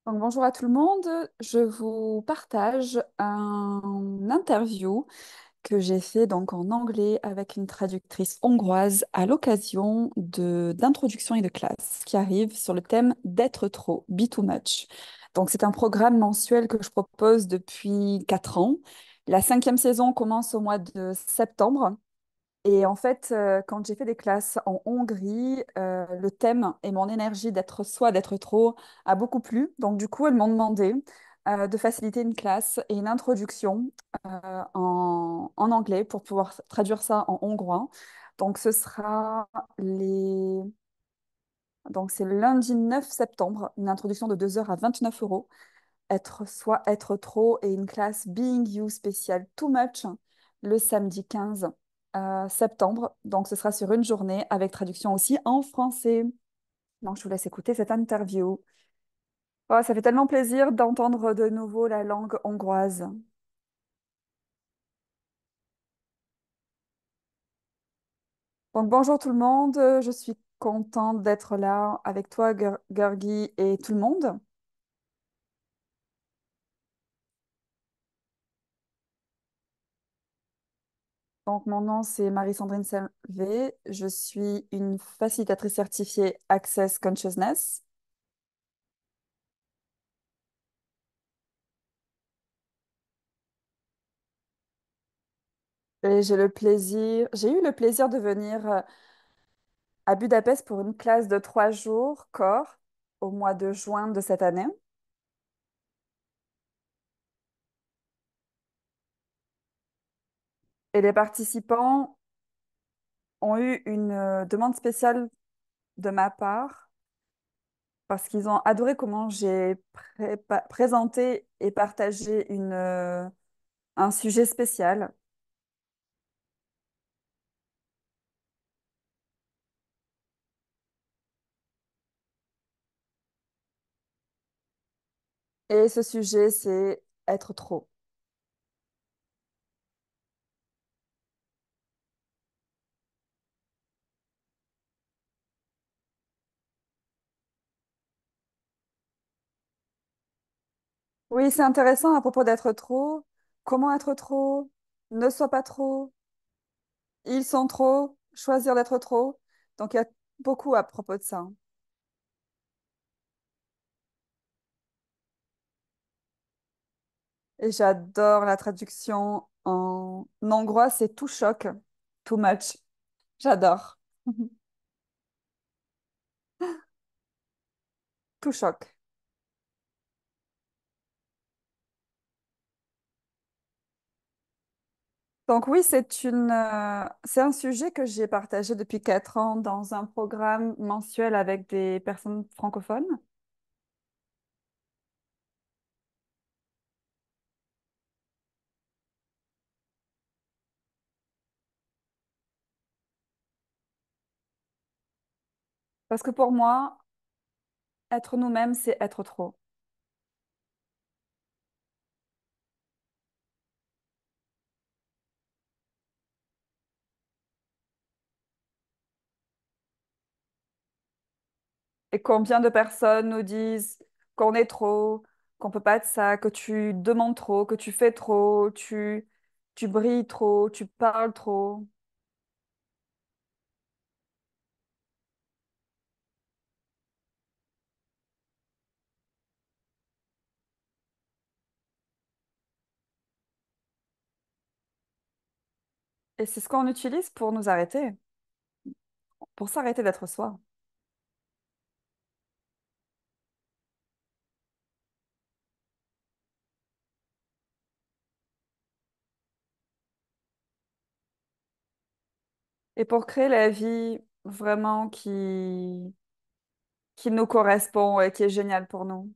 Donc, bonjour à tout le monde. Je vous partage un interview que j'ai fait donc en anglais avec une traductrice hongroise à l'occasion de d'introduction et de classe qui arrive sur le thème d'être trop, be too much. Donc, c'est un programme mensuel que je propose depuis 4 ans. La cinquième saison commence au mois de septembre. Et en fait, quand j'ai fait des classes en Hongrie, le thème et mon énergie d'être soi, d'être trop, a beaucoup plu. Donc, du coup, elles m'ont demandé de faciliter une classe et une introduction en anglais pour pouvoir traduire ça en hongrois. Donc, ce sera les... Donc, c'est le lundi 9 septembre, une introduction de 2 heures à 29 € être soi, être trop, et une classe Being You spéciale Too Much le samedi 15 septembre. Donc, ce sera sur une journée avec traduction aussi en français. Donc, je vous laisse écouter cette interview. Oh, ça fait tellement plaisir d'entendre de nouveau la langue hongroise. Donc, bonjour tout le monde. Je suis contente d'être là avec toi, Georgi, et tout le monde. Donc, mon nom, c'est Marie-Sandrine Selvé. Je suis une facilitatrice certifiée Access Consciousness. Et j'ai eu le plaisir de venir à Budapest pour une classe de 3 jours corps au mois de juin de cette année. Et les participants ont eu une demande spéciale de ma part parce qu'ils ont adoré comment j'ai présenté et partagé un sujet spécial. Et ce sujet, c'est être trop. Oui, c'est intéressant à propos d'être trop. Comment être trop? Ne sois pas trop. Ils sont trop, choisir d'être trop. Donc, il y a beaucoup à propos de ça. Et j'adore la traduction en hongrois, c'est tout choc, too much. J'adore. Tout choc. Donc oui, c'est un sujet que j'ai partagé depuis 4 ans dans un programme mensuel avec des personnes francophones. Parce que pour moi, être nous-mêmes, c'est être trop. Et combien de personnes nous disent qu'on est trop, qu'on peut pas être ça, que tu demandes trop, que tu fais trop, tu brilles trop, tu parles trop. Et c'est ce qu'on utilise pour nous arrêter, pour s'arrêter d'être soi. Et pour créer la vie vraiment qui nous correspond et qui est géniale pour nous.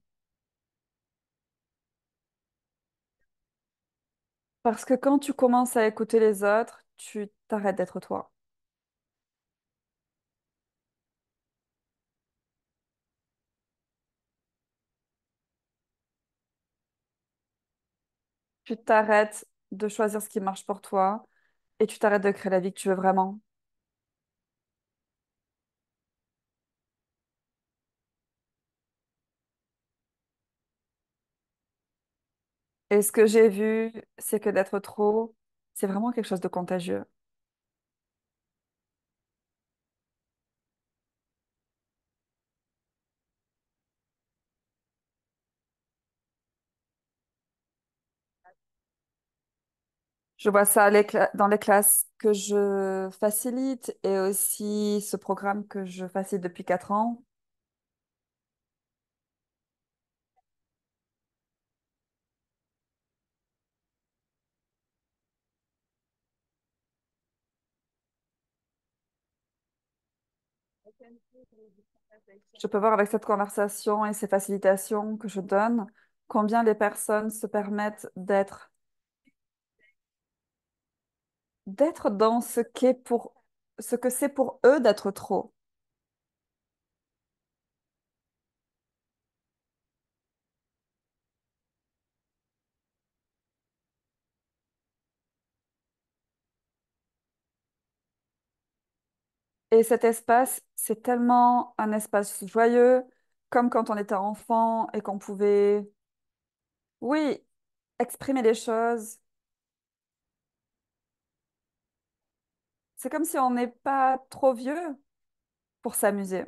Parce que quand tu commences à écouter les autres, tu t'arrêtes d'être toi. Tu t'arrêtes de choisir ce qui marche pour toi et tu t'arrêtes de créer la vie que tu veux vraiment. Et ce que j'ai vu, c'est que d'être trop, c'est vraiment quelque chose de contagieux. Je vois ça dans les classes que je facilite et aussi ce programme que je facilite depuis 4 ans. Je peux voir avec cette conversation et ces facilitations que je donne combien les personnes se permettent d'être dans ce que c'est pour eux d'être trop. Et cet espace, c'est tellement un espace joyeux, comme quand on était enfant et qu'on pouvait, oui, exprimer les choses. C'est comme si on n'est pas trop vieux pour s'amuser.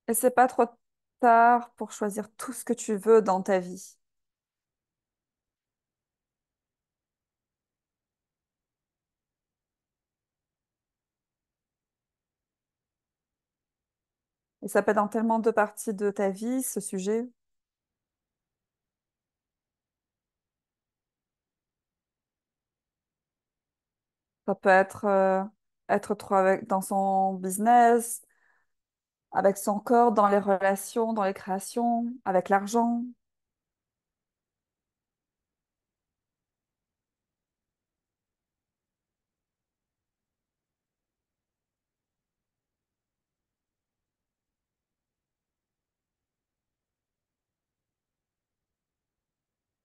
Et c'est pas trop tard pour choisir tout ce que tu veux dans ta vie. Et ça peut être dans tellement de parties de ta vie, ce sujet. Ça peut être trop dans son business, avec son corps, dans les relations, dans les créations, avec l'argent.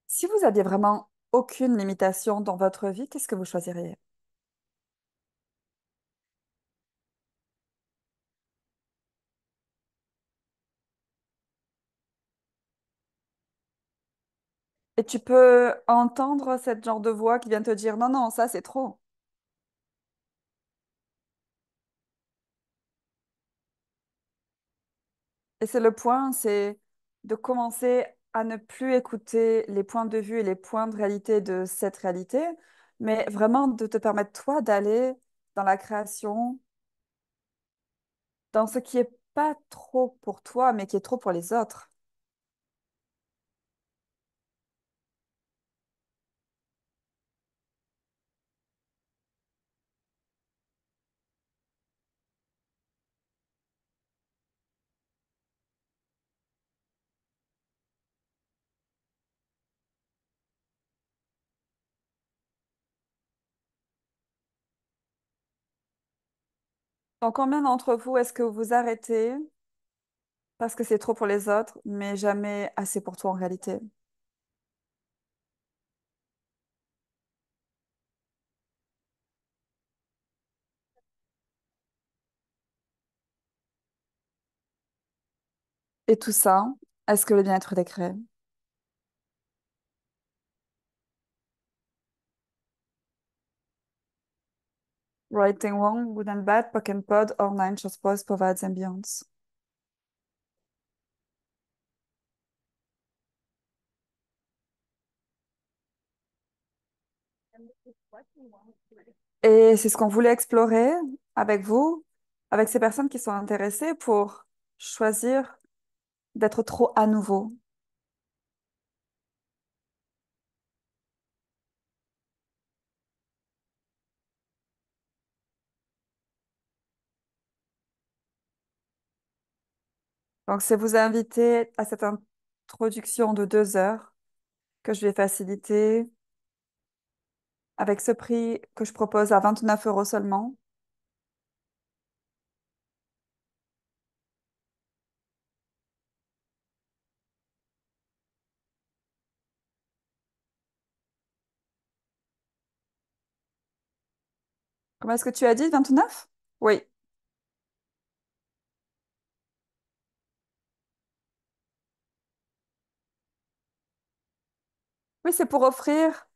Si vous aviez vraiment aucune limitation dans votre vie, qu'est-ce que vous choisiriez? Et tu peux entendre cette genre de voix qui vient te dire non, non, ça c'est trop. Et c'est le point, c'est de commencer à ne plus écouter les points de vue et les points de réalité de cette réalité, mais vraiment de te permettre toi d'aller dans la création, dans ce qui est pas trop pour toi, mais qui est trop pour les autres. Donc, combien d'entre vous est-ce que vous arrêtez parce que c'est trop pour les autres, mais jamais assez pour toi en réalité? Et tout ça, est-ce que le bien-être des créé? Right and wrong, good and bad, POC and pod, or nine short spoils, provides ambience. Et c'est ce qu'on voulait explorer avec vous, avec ces personnes qui sont intéressées pour choisir d'être trop à nouveau. Donc, c'est vous inviter à cette introduction de 2 heures que je vais faciliter avec ce prix que je propose à 29 € seulement. Comment est-ce que tu as dit, 29? Oui. Oui, c'est pour offrir,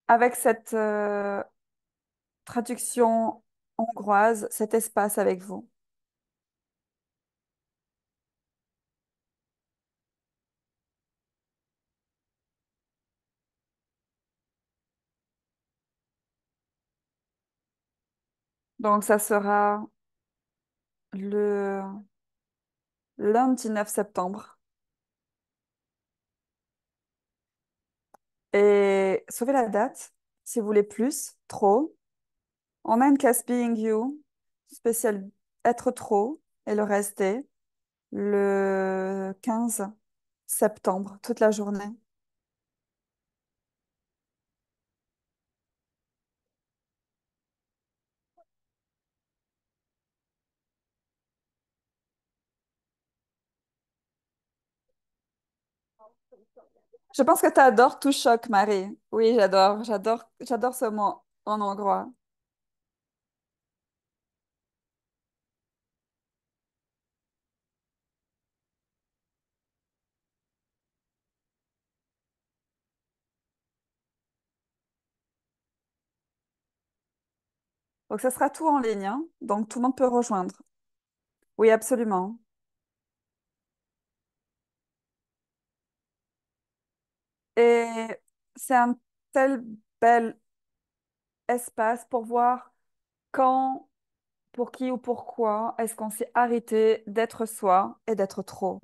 avec cette traduction hongroise, cet espace avec vous. Donc, ça sera le lundi 9 septembre. Et sauvez la date, si vous voulez plus, trop. On a une classe Being You, spéciale être trop, et le rester, le 15 septembre, toute la journée. Je pense que tu adores tout choc, Marie. Oui, j'adore ce mot en hongrois. Donc, ce sera tout en ligne, hein. Donc tout le monde peut rejoindre. Oui, absolument. Et c'est un tel bel espace pour voir quand, pour qui ou pourquoi est-ce qu'on s'est arrêté d'être soi et d'être trop.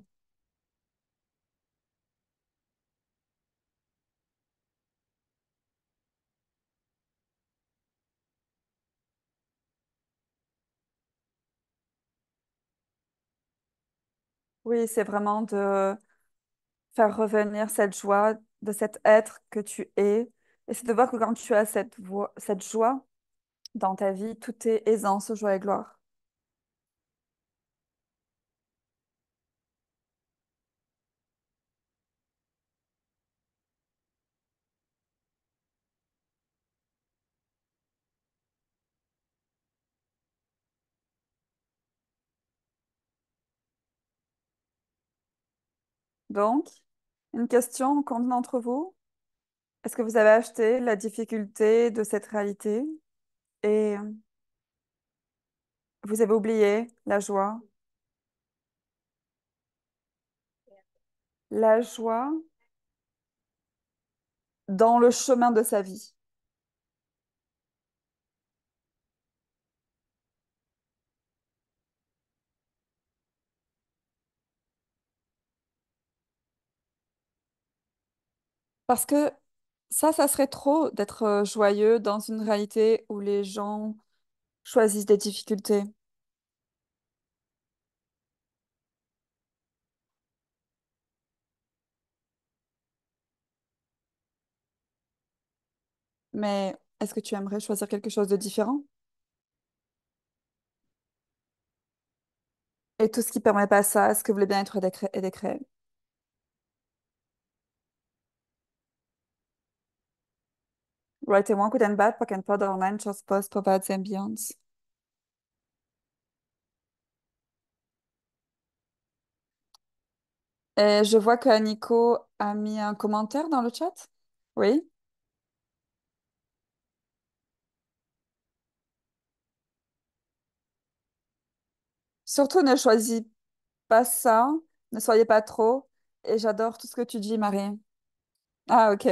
Oui, c'est vraiment de faire revenir cette joie de cet être que tu es. Et c'est de voir que quand tu as cette joie dans ta vie, tout est aisance, joie et gloire. Donc, une question, combien d'entre vous, est-ce que vous avez acheté la difficulté de cette réalité et vous avez oublié la joie dans le chemin de sa vie? Parce que ça serait trop d'être joyeux dans une réalité où les gens choisissent des difficultés. Mais est-ce que tu aimerais choisir quelque chose de différent? Et tout ce qui permet pas ça, est-ce que vous voulez bien être décret? Write-moi good and bad, pak en pod online, just post på bad ambiance. Et je vois que Nico a mis un commentaire dans le chat. Oui. Surtout, ne choisis pas ça. Ne soyez pas trop. Et j'adore tout ce que tu dis, Marie. Ah, ok.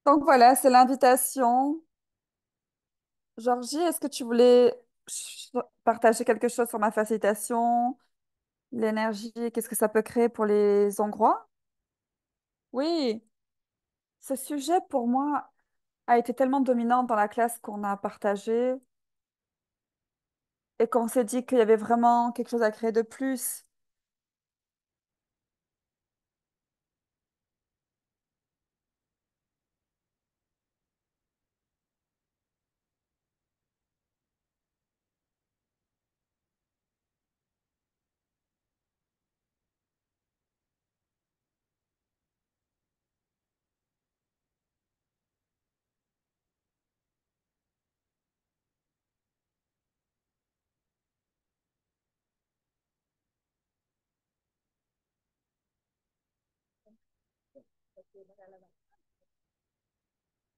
Donc voilà, c'est l'invitation. Georgie, est-ce que tu voulais partager quelque chose sur ma facilitation, l'énergie, qu'est-ce que ça peut créer pour les Hongrois? Oui, ce sujet pour moi a été tellement dominant dans la classe qu'on a partagée et qu'on s'est dit qu'il y avait vraiment quelque chose à créer de plus.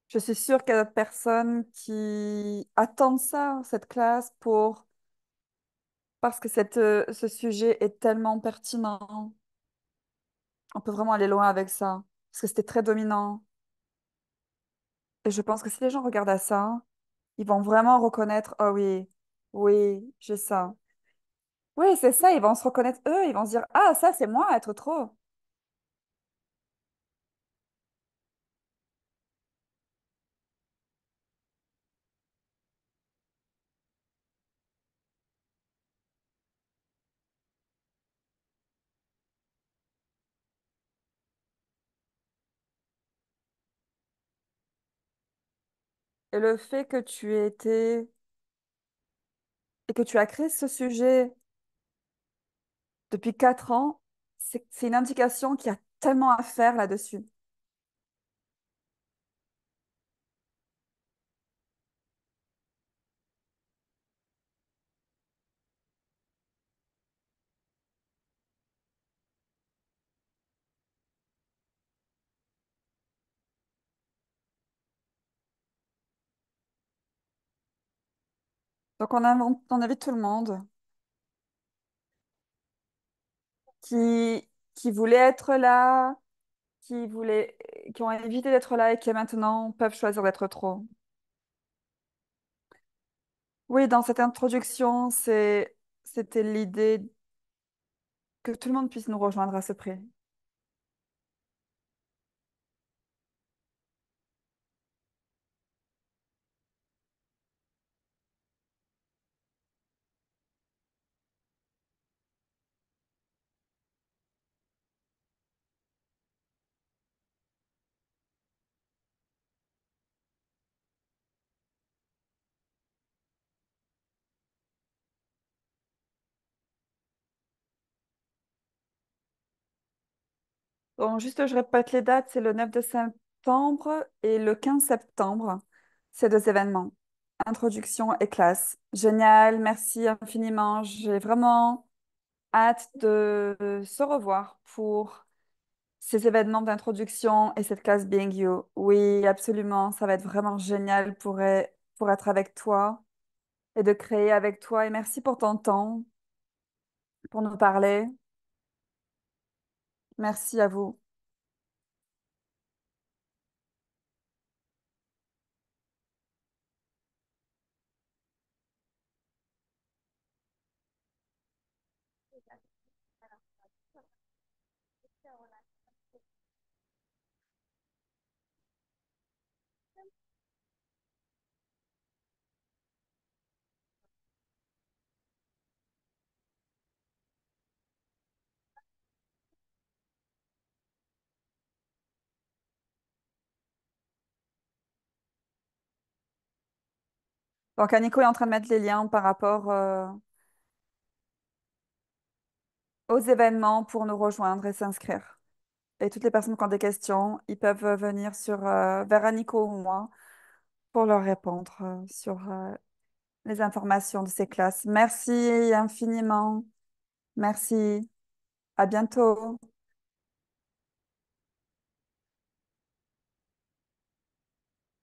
Je suis sûre qu'il y a d'autres personnes qui attendent ça, cette classe, parce que ce sujet est tellement pertinent. On peut vraiment aller loin avec ça, parce que c'était très dominant. Et je pense que si les gens regardent à ça, ils vont vraiment reconnaître, oh oui, oui, j'ai ça. Oui, c'est ça, ils vont se reconnaître eux, ils vont se dire, ah, ça, c'est moi, être trop. Et le fait que tu aies été et que tu as créé ce sujet depuis 4 ans, c'est une indication qu'il y a tellement à faire là-dessus. Donc on invite tout le monde qui, qui voulait être là, qui voulait, qui ont évité d'être là et qui maintenant peuvent choisir d'être trop. Oui, dans cette introduction, c'était l'idée que tout le monde puisse nous rejoindre à ce prix. Donc, juste, je répète les dates, c'est le 9 de septembre et le 15 septembre, ces deux événements. Introduction et classe. Génial, merci infiniment. J'ai vraiment hâte de se revoir pour ces événements d'introduction et cette classe Being You. Oui, absolument, ça va être vraiment génial pour être avec toi et de créer avec toi. Et merci pour ton temps, pour nous parler. Merci à vous. Donc, Nico est en train de mettre les liens par rapport aux événements pour nous rejoindre et s'inscrire. Et toutes les personnes qui ont des questions, ils peuvent venir vers Nico ou moi pour leur répondre sur les informations de ces classes. Merci infiniment. Merci. À bientôt.